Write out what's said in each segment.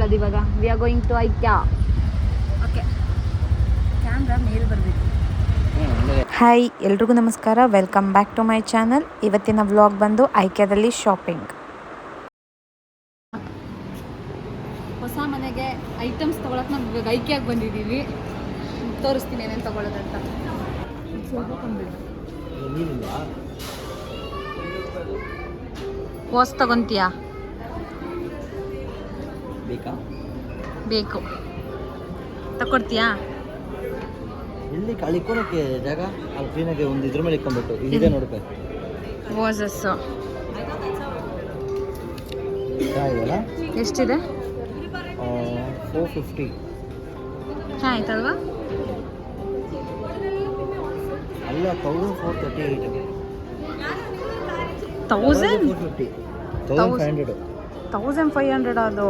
ಹೋಗೋದು ಇವಾಗ. We are going to IKEA. Okay, camera ಮೇಲೆ ಬರಬೇಕು. ಹಾಯ್, ಎಲ್ರಿಗೂ ನಮಸ್ಕಾರ. Welcome back to my channel. ಇವತ್ತಿನ ವ್ಲಾಗ್ ಬಂದು ಐಕ್ಯಾದಲ್ಲಿ ಶಾಪಿಂಗ್. ಹೊಸ ಮನೆಗೆ ಐಟಮ್ಸ್ ತೊಗೊಳಕ್ಕೆ ನಾವು ಇವಾಗ ಐಕ್ಯಾಗೆ ಬಂದಿದ್ದೀವಿ. ತೋರಿಸ್ತೀನಿ ಏನೇನು ತೊಗೊಳ್ಳೋದಂತ. ವಾಚ್ ತಗೊಂತೀಯಾ? ಬೇಕು. ತಗೊಡ್ತೀಯಾ? ಇಲ್ಲಿ ಕಳಿಕೊಳಕ್ಕೆ ಜಾಗ ಅಲ್ಲಿ ಕ್ಲೀನಾಗಿ ಒಂದು ಇದ್ರ ಮೇಲೆ ಇಟ್ಕೊಂಡ್ಬಿಟ್ಟು ಇದೆ ನೋಡ್ಬೇಕು. ವಾಚಸ್ಸು ಚೆನ್ನಾಗಿದೆಯಲ್ಲ? ಎಷ್ಟಿದೆ? 450. ಚೆನ್ನಾಯ್ತಲ್ವಾ? ಅಲ್ಲ, 1438. 1500 ಅದು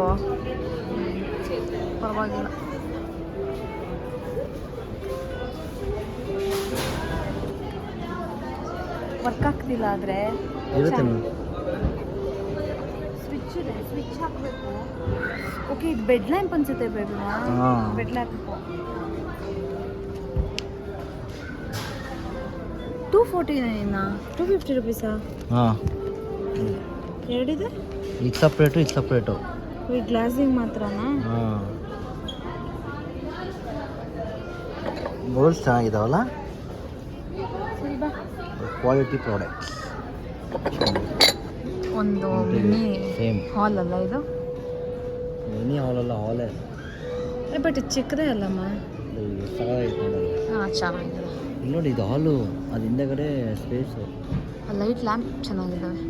ಪರವಾಗಿಲ್ಲ. ವರ್ಕ್ ಆಗ್ತಿಲ್ಲ ಆದರೆ ಸ್ವಿಚ್ ಇದೆ, ಸ್ವಿಚ್ ಹಾಕಬೇಕು. ಓಕೆ, ಇದು ಬೆಡ್ ಲ್ಯಾಂಪ್ ಅನ್ಸುತ್ತೆ. Bed lamp 249 250 ರುಪೀಸಾ? ಹಾಂ, ಎರಡಿದೆ. ಇದು ಸಪ್ರೇಟು, ಇದು ಸಪ್ರೇಟು. ಈ ಗ್ಲಾಸಿಂಗ್ ಮಾತ್ರನಾ? ಹಾಂ, ಬೋಲ್ಸ್ ಚೆನ್ನಾಗಿದಾವಲ್ಲ. ಸರಿ ಬಾ. Quality products. ಒಂದು ಮಿನಿ ಸೇಮ್ ಹಾಲ್ ಅಲ್ಲ ಇದು? ಮಿನಿ ಹಾಲ್ ಅಲ್ಲ, ಹಾಲೇ. ಬಟ್ ಇದು ಚಿಕ್ಕದೇ ಅಲ್ಲಮ್ಮ. ಹಾಂ, ಚೆನ್ನಾಗಿದೆ. ಇಲ್ಲಿ ನೋಡಿ, ಇದು ಹಾಲು, ಅದು ಹಿಂದೆಗಡೆ ಸ್ಪೇಸು. ಲೈಟ್ ಲ್ಯಾಂಪ್ ಚೆನ್ನಾಗಿದ್ದಾವೆ.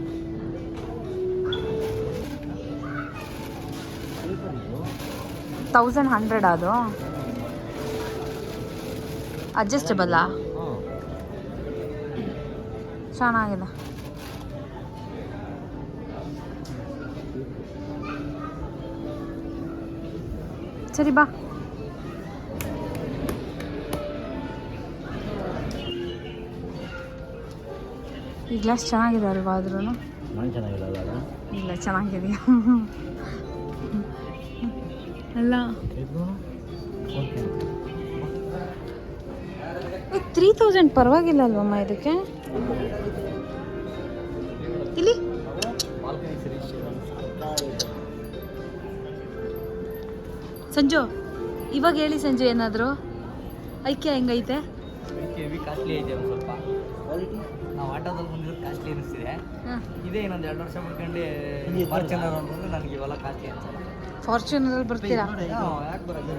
$1100 ಅದು ಅಡ್ಜಸ್ಟಬಲ್ಲಾ? ಚೆನ್ನಾಗಿದೆ. ಸರಿ ಬಾ. ಈ ಗ್ಲಾಸ್ ಚೆನ್ನಾಗಿದೆ ಅಲ್ವಾ? ಆದ್ರೂ ನಾನು ಚೆನ್ನಾಗಿಲ್ಲ. ಇಲ್ಲ, ಚೆನ್ನಾಗಿದೆಯಾ? ಅಲ್ಲ, 3000 ಪರವಾಗಿಲ್ಲ ಅಲ್ವಮ್ಮ ಇದಕ್ಕೆ? ಇಲ್ಲಿ ಸಂಜು, ಇವಾಗ ಹೇಳಿ ಸಂಜು, ಏನಾದರೂ ಐಕ್ಯ ಹೆಂಗೈತೆ? ಕಾಸ್ಟ್ಲಿ ಐತೆ ಒಂದು ಸ್ವಲ್ಪ. ನಾವು ಆಟೋದಲ್ಲಿ ಬಂದಿರೋದು ಕಾಸ್ಟ್ಲಿ ಅನಿಸ್ತಿದೆ. ಇದೇ ಇನ್ನೊಂದು 2 ವರ್ಷ ಬಿಟ್ಕೊಂಡು ಫಾರ್ಚುನರ್ ಅಂತಂದ್ರೆ ನನಗೆ ಇವೆಲ್ಲ ಕಾಸ್ಟ್ಲಿ ಅನ್ಸಲ್ಲ. ಫಾರ್ಚುನರಲ್ಲಿ ಬರ್ತೀರಾ? ಯಾಕೆ ಬರೋದು?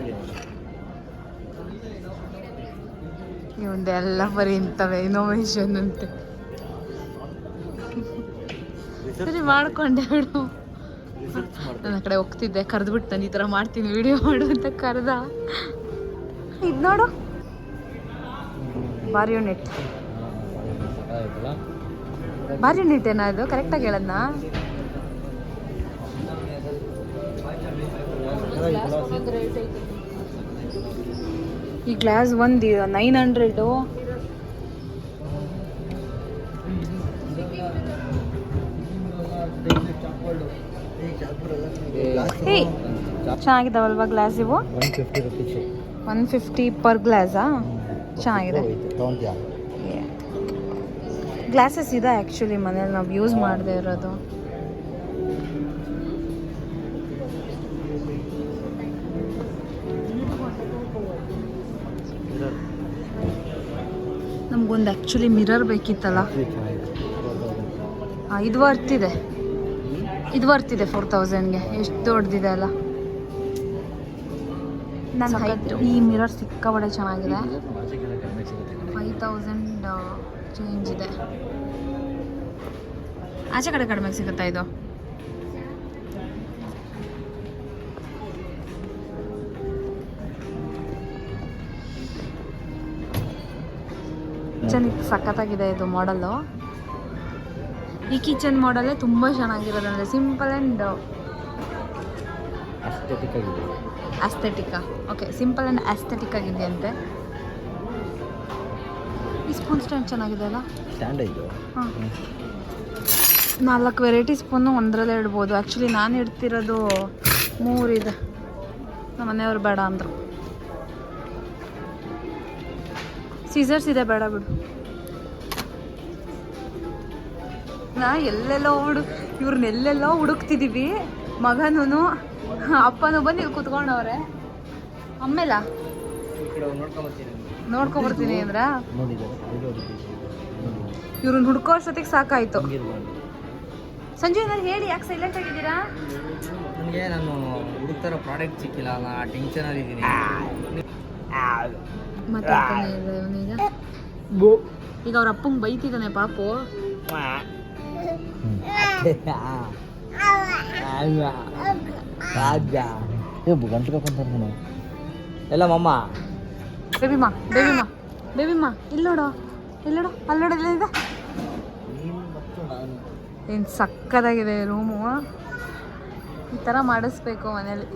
ಇವಂದೆಲ್ಲ ಬರೀ ಇಂಥವೆ ಇನೋವೇಷನ್ ಅಂತೆ. ಸರಿ, ಮಾಡ್ಕೊಂಡೆ ಬಿಡು. ನನ್ನ ಕಡೆ ಹೋಗ್ತಿದ್ದೆ, ಕರೆದ್ಬಿಟ್ಟು ನಾನು ಈ ಥರ ಮಾಡ್ತೀನಿ ವಿಡಿಯೋ ಮಾಡು ಅಂತ ಕರೆದ. ಇದು ನೋಡು, ಬಾರಿ ಯೂನಿಟ್. ಬಾರಿ ಯೂನಿಟ್ ಏನೋ ಇದು? ಕರೆಕ್ಟಾಗಿ ಹೇಳದ್ನ? ಈ ಗ್ಲಾಸ್ ಒಂದು 900. ಚೆನ್ನಾಗಿದ್ದಾವಲ್ವಾ ಗ್ಲಾಸ್ ಇವು? 150 rupees. 150 ಪರ್ ಗ್ಲಾಸಾ? ಚೆನ್ನಾಗಿದೆ. ಗ್ಲಾಸಸ್ ಇದೆ ಆ್ಯಕ್ಚುಲಿ ಮನೇಲಿ, ನಾವು ಯೂಸ್ ಮಾಡದೇ ಇರೋದು. ನಮಗೊಂದು ಆ್ಯಕ್ಚುಲಿ ಮಿರರ್ ಬೇಕಿತ್ತಲ್ಲ. ಇದು ವರ್ತ್ ಇದೆ. 4000ಗೆ. ಎಷ್ಟು ದೊಡ್ಡದಿದೆ ಅಲ್ಲ. ನನ್ನ ಹೈಟ್. ಈ ಮಿರರ್ ಸಿಕ್ಕಾಪಟ್ಟೆ ಚೆನ್ನಾಗಿದೆ. 5000 ಚೇಂಜ್ ಇದೆ. ಆಚೆ ಕಡೆ ಕಡಿಮೆಗೆ ಸಿಗುತ್ತಾ ಇದು? ಕಿಚನ್ ಸಖತ್ತಾಗಿದೆ ಇದು ಮಾಡಲ್ಲು. ಈ ಕಿಚನ್ ಮಾಡಲ್ಲೇ ತುಂಬ ಚೆನ್ನಾಗಿರೋದಂದರೆ ಸಿಂಪಲ್ ಆ್ಯಂಡ್ ಆಸ್ಥೆಟಿಕ್ಕಾ? ಓಕೆ, ಸಿಂಪಲ್ ಆ್ಯಂಡ್ ಆಸ್ಥೆಟಿಕ್ ಆಗಿದೆಯಂತೆ. ಈ ಸ್ಪೂನ್ ಸ್ಟ್ಯಾಂಡ್ ಚೆನ್ನಾಗಿದೆ ಅಲ್ಲ? ಸ್ಟ್ಯಾಂಡ್ ಇದು. ಹಾಂ, 4 ವೆರೈಟಿ ಸ್ಪೂನು ಒಂದರಲ್ಲೇ ಇಡ್ಬೋದು. ಆ್ಯಕ್ಚುಲಿ ನಾನು ಇಡ್ತಿರೋದು 3 ಇದೆ. ನಮ್ಮ ಮನೆಯವ್ರು ಬೇಡ ಅಂದರು. ಸೀಸರ್ಸ್ ಇದೆ, ಬೇಡ ಬಿಡು. ನಾ ಇವ್ರನ್ನೆಲ್ಲೆಲ್ಲೋ ಹುಡುಕ್ತಿದ್ದೀವಿ. ಮಗನೂ ಅಪ್ಪನೂ ಬಂದು ಇಲ್ಲಿ ಕೂತ್ಕೊಂಡವ್ರೆ. ಆಮೇಲೆ ನೋಡ್ಕೊಬರ್ತೀನಿ ಅಂದ್ರ ಇವ್ರನ್ನ ಹುಡ್ಕೋ ಅಷ್ಟೊತ್ತಿಗೆ ಸಾಕಾಯ್ತು. ಸಂಜೆ ನಾನು ಹೇಳಿ ಯಾಕೆ ಸೈಲೆಂಟ್ ಆಗಿದ್ದೀರಾ? ನನಗೆ ನಾನು ಹುಡುಕ್ತಾರ ಪ್ರಾಡಕ್ಟ್ ಸಿಕ್ಕಿಲ್ಲ, ನಾ ಟೆನ್ಷನಲ್ಲಿ ಇದ್ದೀನಿ. ಮಾತಾಡ್ತಾನೆ ಇದೆ ಇವನೀಗ. ಈಗ ಅವ್ರ ಅಪ್ಪಂಗೆ ಬೈತಿದ್ದಾನೆ ಪಾಪು. ಎಲ್ಲ ಮಮ್ಮ ಬೇಬಿಮ್ಮ ಇಲ್ಲೋಡು ಅಲ್ಲೋಡು ಇಲ್ಲ ಇದೆ. ಏನು ಸಕ್ಕದಾಗಿದೆ ರೂಮು. ಈ ಥರ ಮಾಡಿಸ್ಬೇಕು ಮನೇಲಿ.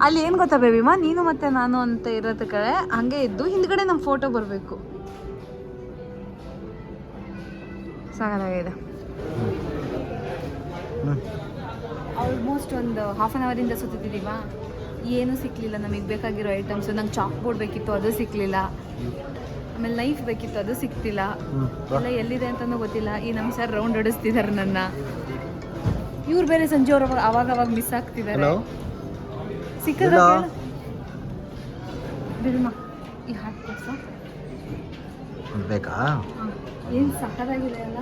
ಅಲ್ಲಿ ಏನು ಗೊತ್ತಾ ಬೇಬಿಮ್ಮ, ನೀನು ಮತ್ತೆ ನಾನು ಅಂತ ಇರೋದ ಕಡೆ ಹಂಗೆ ಇದ್ದು ಹಿಂದ್ಗಡೆ ನಮ್ಮ ಫೋಟೋ ಬರಬೇಕು. ಸಾಕಾಗಿದೆ. ಆಲ್ಮೋಸ್ಟ್ ಒಂದು ಹಾಫ್ ಆನ್ ಅವರಿಂದ ಸುತ್ತಿದ್ದೀವ, ಏನೂ ಸಿಕ್ಕಲಿಲ್ಲ. ನಮಗೆ ಬೇಕಾಗಿರೋ ಐಟಮ್ಸ್, ನಂಗೆ ಚಾಕ್ ಬೋರ್ಡ್ ಬೇಕಿತ್ತು, ಅದು ಸಿಕ್ಕಲಿಲ್ಲ. ಆಮೇಲೆ ನೈಫ್ ಬೇಕಿತ್ತು, ಅದು ಸಿಕ್ತಿಲ್ಲ. ಎಲ್ಲ ಎಲ್ಲಿದೆ ಅಂತಲೂ ಗೊತ್ತಿಲ್ಲ. ಈ ನಮ್ಮ ಸರ್ ರೌಂಡ್ ಹೊಡಿಸ್ತಿದ್ದಾರೆ ನನ್ನ. ಇವ್ರು ಬೇರೆ ಸಂಜೆ ಅವ್ರು ಅವಾಗ ಮಿಸ್ ಆಗ್ತಿದ್ದಾರೆ. ಸಿಕ್ಕದ ಬಿಡುಮ ಈ ಹಾಟ್ ಕೊಡ್ಸ ಬೇಕಾ? ಏನು ಸಕ್ಕದಾಗಿದೆ ಅಲ್ಲ.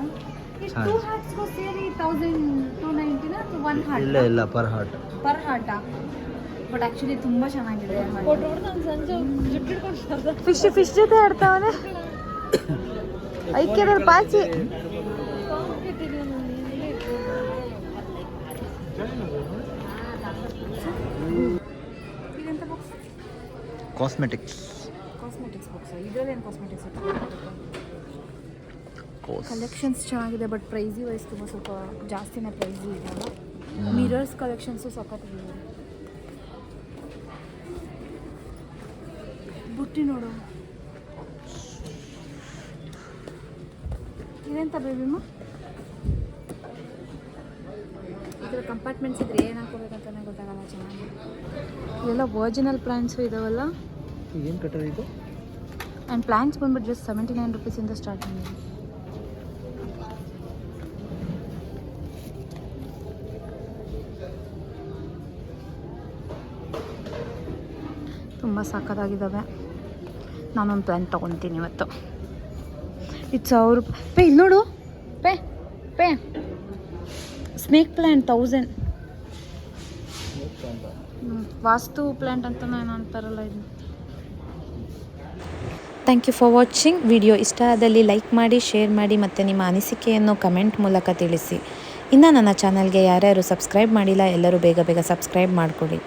ಈ 2 ಹ್ಯಾಟ್ಸ್ಗೂ ಸೇರಿ 1290 1 ಹಾರ್ಟ್? ಇಲ್ಲ ಪರ್ ಹಾರ್ಟಾ? ಬಟ್ ಆ್ಯಕ್ಚುಲಿ ತುಂಬ ಚೆನ್ನಾಗಿದೆ. ಫಿಶ್ ಜೊತೆ ಆಡ್ತಾವನೆ ಐಕ್ಯದಲ್ಲಿ ಪಾಚಿ. Cosmetics box. ಇದರಲ್ಲೇನು ಕಾಸ್ಮೆಟಿಕ್ಸ್ ಕಲೆಕ್ಷನ್ಸ್ ಚೆನ್ನಾಗಿದೆ, ಬಟ್ ಪ್ರೈಸಿ ವೈಸ್ ತುಂಬ ಸ್ವಲ್ಪ ಜಾಸ್ತಿನೇ ಪ್ರೈಸಿ ಇದೆ. ಮಿರರ್ಸ್ ಕಲೆಕ್ಷನ್ಸು ಸಖತ್ತಾಗಿದೆ. ಬುಟ್ಟಿ ನೋಡು, ಇದೆಂತ ಬೇಬಿಮ್ಮ? ಇದರ ಕಂಪಾರ್ಟ್ಮೆಂಟ್ಸ್ ಇದ್ರೆ ಏನು ಹಾಕೋಬೇಕಂತಲೇ ಗೊತ್ತಾಗಲ್ಲ. ಚೆನ್ನಾಗಿ ಇವೆಲ್ಲ ಒರಿಜಿನಲ್ ಪ್ಲಾಂಟ್ಸು ಇದಾವಲ್ಲ. ಏನು ಕಟ್ಟೋದು ಇದು? ಆ್ಯಂಡ್ ಪ್ಲಾಂಟ್ಸ್ ಬಂದ್ಬಿಟ್ಟು ಜಸ್ಟ್ 79 ರೂಪೀಸಿಂದ ಸ್ಟಾರ್ಟ್ ಆಗಿದೆ. ತುಂಬ ಸಕ್ಕತ್ತಾಗಿದ್ದಾವೆ. ನಾನೊಂದು ಪ್ಲಾಂಟ್ ತೊಗೊತೀನಿ ಇವತ್ತು. ಇದು 1000 ರೂಪಾಯಿ. ಪೇ ಇಲ್ಲಿ ನೋಡು, ಪೇ ಸ್ನೇಕ್ ಪ್ಲ್ಯಾಂಟ್ 1000. ವಾಸ್ತು ಪ್ಲ್ಯಾಂಟ್ ಅಂತ ನಾನು ಅಂತಾರಲ್ಲ ಇದು. Thank you for watching. Video ಇಷ್ಟ ಆದಲ್ಲಿ ಲೈಕ್ ಮಾಡಿ, ಶೇರ್ ಮಾಡಿ ಮತ್ತು ನಿಮ್ಮ ಅನಿಸಿಕೆಯನ್ನು ಕಮೆಂಟ್ ಮೂಲಕ ತಿಳಿಸಿ. ಇನ್ನು ನನ್ನ ಚಾನಲ್ಗೆ ಯಾರ್ಯಾರು ಸಬ್ಸ್ಕ್ರೈಬ್ ಮಾಡಿಲ್ಲ ಎಲ್ಲರೂ ಬೇಗ ಸಬ್ಸ್ಕ್ರೈಬ್ ಮಾಡಿಕೊಡಿ.